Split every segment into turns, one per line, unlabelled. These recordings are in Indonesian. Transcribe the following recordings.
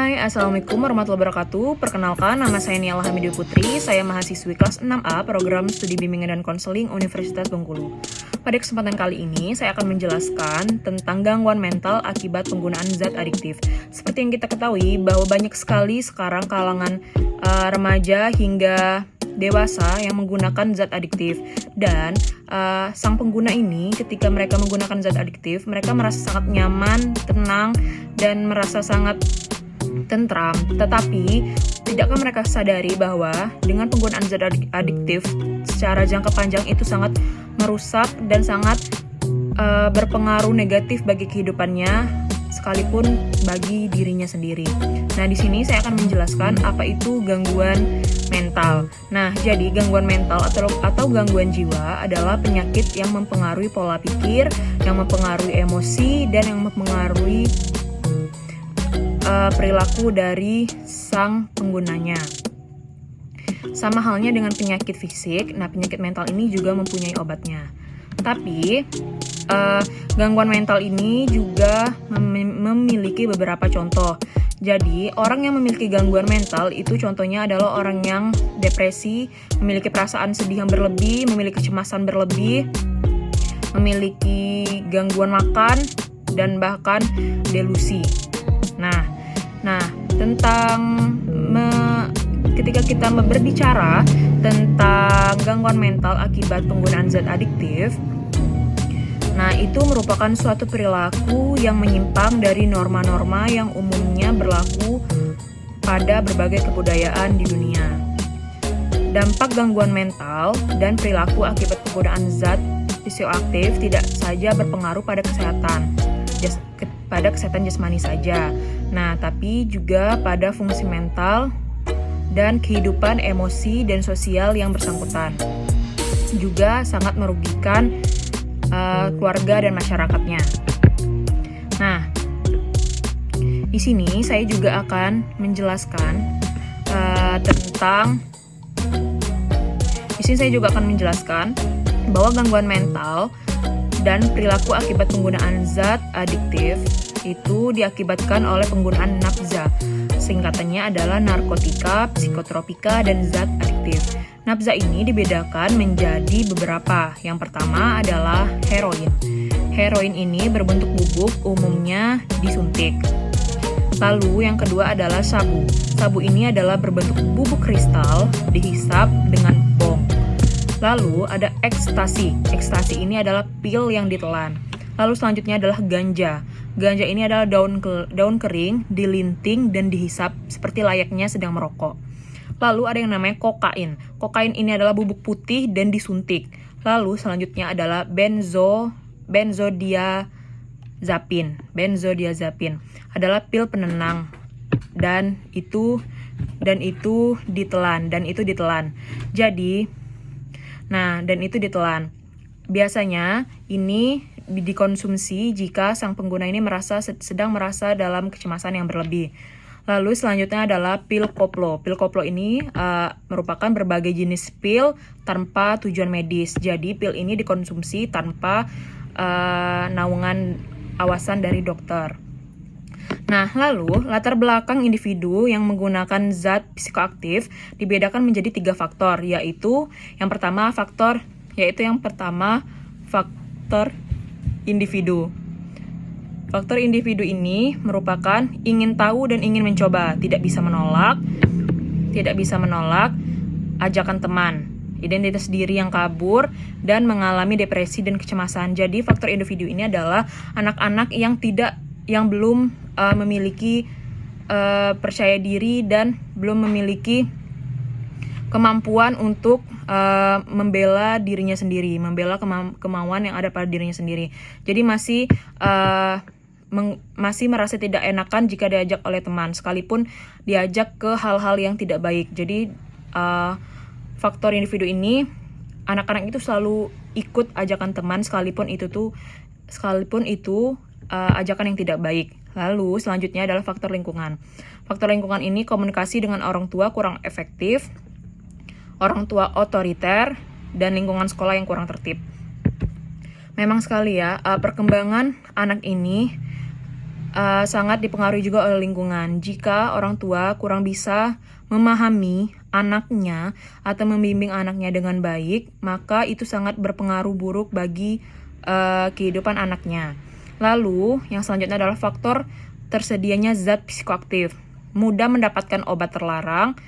Hai, Assalamualaikum warahmatullahi wabarakatuh. Perkenalkan, nama saya Niala Hamidi Putri. Saya mahasiswi kelas 6A Program Studi Bimbingan dan Konseling Universitas Bengkulu. Pada kesempatan kali ini, saya akan menjelaskan tentang gangguan mental akibat penggunaan zat adiktif. Seperti yang kita ketahui, bahwa banyak sekali sekarang kalangan remaja hingga dewasa yang menggunakan zat adiktif. Dan sang pengguna ini ketika mereka menggunakan zat adiktif, mereka merasa sangat nyaman, tenang, dan merasa sangat tentram. Tetapi tidakkah mereka sadari bahwa dengan penggunaan zat adiktif secara jangka panjang itu sangat merusak dan sangat berpengaruh negatif bagi kehidupannya, sekalipun bagi dirinya sendiri. Nah, di sini saya akan menjelaskan apa itu gangguan mental. Nah, jadi gangguan mental atau gangguan jiwa adalah penyakit yang mempengaruhi pola pikir, yang mempengaruhi emosi, dan yang mempengaruhi perilaku dari sang penggunanya. Sama halnya dengan penyakit fisik, nah penyakit mental ini juga mempunyai obatnya. Tapi gangguan mental ini juga memiliki beberapa contoh. Jadi, orang yang memiliki gangguan mental itu contohnya adalah orang yang depresi, memiliki perasaan sedih yang berlebih, memiliki kecemasan berlebih, memiliki gangguan makan, dan bahkan delusi. Nah, tentang ketika kita berbicara tentang gangguan mental akibat penggunaan zat adiktif, nah itu merupakan suatu perilaku yang menyimpang dari norma-norma yang umumnya berlaku pada berbagai kebudayaan di dunia. Dampak gangguan mental dan perilaku akibat penggunaan zat psikoaktif tidak saja berpengaruh pada kesehatan jasmani saja. Nah, tapi juga pada fungsi mental dan kehidupan emosi dan sosial yang bersangkutan. Juga sangat merugikan keluarga dan masyarakatnya. Nah, di sini saya juga akan menjelaskan bahwa gangguan mental dan perilaku akibat penggunaan zat adiktif itu diakibatkan oleh penggunaan nafza. Singkatannya adalah narkotika, psikotropika, dan zat adiktif. Nafza ini dibedakan menjadi beberapa. Yang pertama adalah heroin. Heroin ini berbentuk bubuk, umumnya disuntik. Lalu yang kedua adalah sabu. Sabu ini adalah berbentuk bubuk kristal, dihisap dengan bong. Lalu ada ekstasi. Ekstasi ini adalah pil yang ditelan. Lalu selanjutnya adalah ganja. Ganja ini adalah daun kering, dilinting dan dihisap seperti layaknya sedang merokok. Lalu ada yang namanya kokain. Kokain ini adalah bubuk putih dan disuntik. Lalu selanjutnya adalah benzodiazepin. Benzodiazepin adalah pil penenang dan itu ditelan. Dan itu ditelan. Biasanya ini dikonsumsi jika sang pengguna ini sedang merasa dalam kecemasan yang berlebih. Lalu selanjutnya adalah pil koplo. Pil koplo ini merupakan berbagai jenis pil tanpa tujuan medis. Jadi pil ini dikonsumsi tanpa naungan awasan dari dokter. Nah, lalu latar belakang individu yang menggunakan zat psikoaktif dibedakan menjadi 3 faktor, yaitu yang pertama faktor individu. Faktor individu ini merupakan ingin tahu dan ingin mencoba, tidak bisa menolak ajakan teman, identitas diri yang kabur, dan mengalami depresi dan kecemasan. Jadi faktor individu ini adalah anak-anak yang belum memiliki percaya diri dan belum memiliki kemampuan untuk membela dirinya sendiri, membela kemauan yang ada pada dirinya sendiri. Jadi masih merasa tidak enakan jika diajak oleh teman, sekalipun diajak ke hal-hal yang tidak baik. Jadi faktor individu ini, anak-anak itu selalu ikut ajakan teman, sekalipun itu ajakan yang tidak baik. Lalu selanjutnya adalah faktor lingkungan. Faktor lingkungan ini komunikasi dengan orang tua kurang efektif, orang tua otoriter, dan lingkungan sekolah yang kurang tertib. Memang sekali ya, perkembangan anak ini sangat dipengaruhi juga oleh lingkungan. Jika orang tua kurang bisa memahami anaknya atau membimbing anaknya dengan baik, maka itu sangat berpengaruh buruk bagi kehidupan anaknya. Lalu, yang selanjutnya adalah faktor tersedianya zat psikoaktif. Mudah mendapatkan obat terlarang.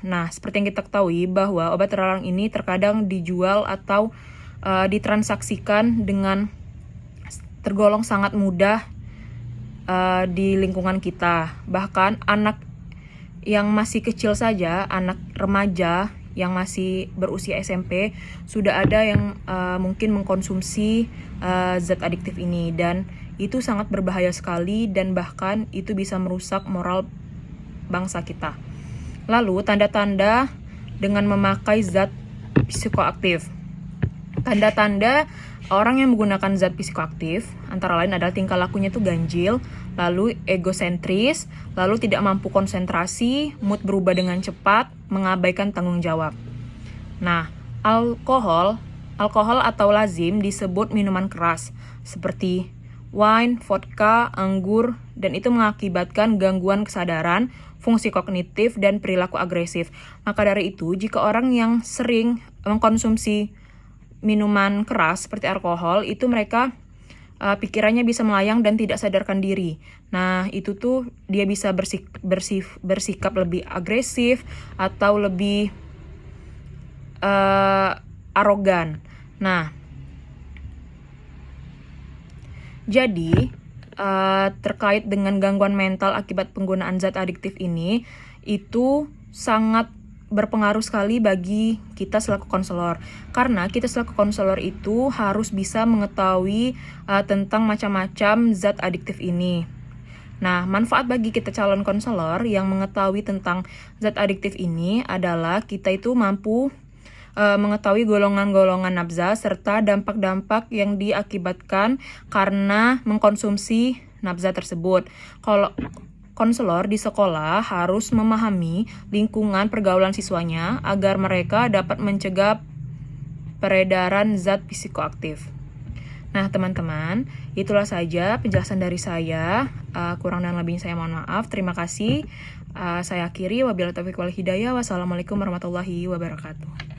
Nah, seperti yang kita ketahui bahwa obat terlarang ini terkadang dijual atau ditransaksikan dengan tergolong sangat mudah di lingkungan kita. Bahkan anak yang masih kecil saja, anak remaja yang masih berusia SMP, sudah ada yang mungkin mengkonsumsi zat adiktif ini, dan itu sangat berbahaya sekali dan bahkan itu bisa merusak moral bangsa kita. Lalu tanda-tanda dengan memakai zat psikoaktif. Tanda-tanda orang yang menggunakan zat psikoaktif antara lain adalah tingkah lakunya itu ganjil, lalu egosentris, lalu tidak mampu konsentrasi, mood berubah dengan cepat, mengabaikan tanggung jawab. Nah, alkohol atau lazim disebut minuman keras seperti wine, vodka, anggur, dan itu mengakibatkan gangguan kesadaran, fungsi kognitif, dan perilaku agresif. Maka dari itu, jika orang yang sering mengkonsumsi minuman keras seperti alkohol, itu mereka pikirannya bisa melayang dan tidak sadarkan diri. Nah, itu tuh dia bisa bersikap lebih agresif atau lebih arogan. Nah, jadi terkait dengan gangguan mental akibat penggunaan zat adiktif ini, itu sangat berpengaruh sekali bagi kita selaku konselor. Karena kita selaku konselor itu harus bisa mengetahui tentang macam-macam zat adiktif ini. Nah, manfaat bagi kita calon konselor yang mengetahui tentang zat adiktif ini adalah kita itu mampu mengetahui golongan-golongan nafza serta dampak-dampak yang diakibatkan karena mengkonsumsi nafza tersebut. Kalau konselor di sekolah harus memahami lingkungan pergaulan siswanya agar mereka dapat mencegah peredaran zat psikoaktif. Nah, teman-teman, itulah saja penjelasan dari saya. Kurang dan lebihnya saya mohon maaf. Terima kasih. Saya akhiri. Wabillahi taufiq wal hidayah. Wassalamualaikum warahmatullahi wabarakatuh.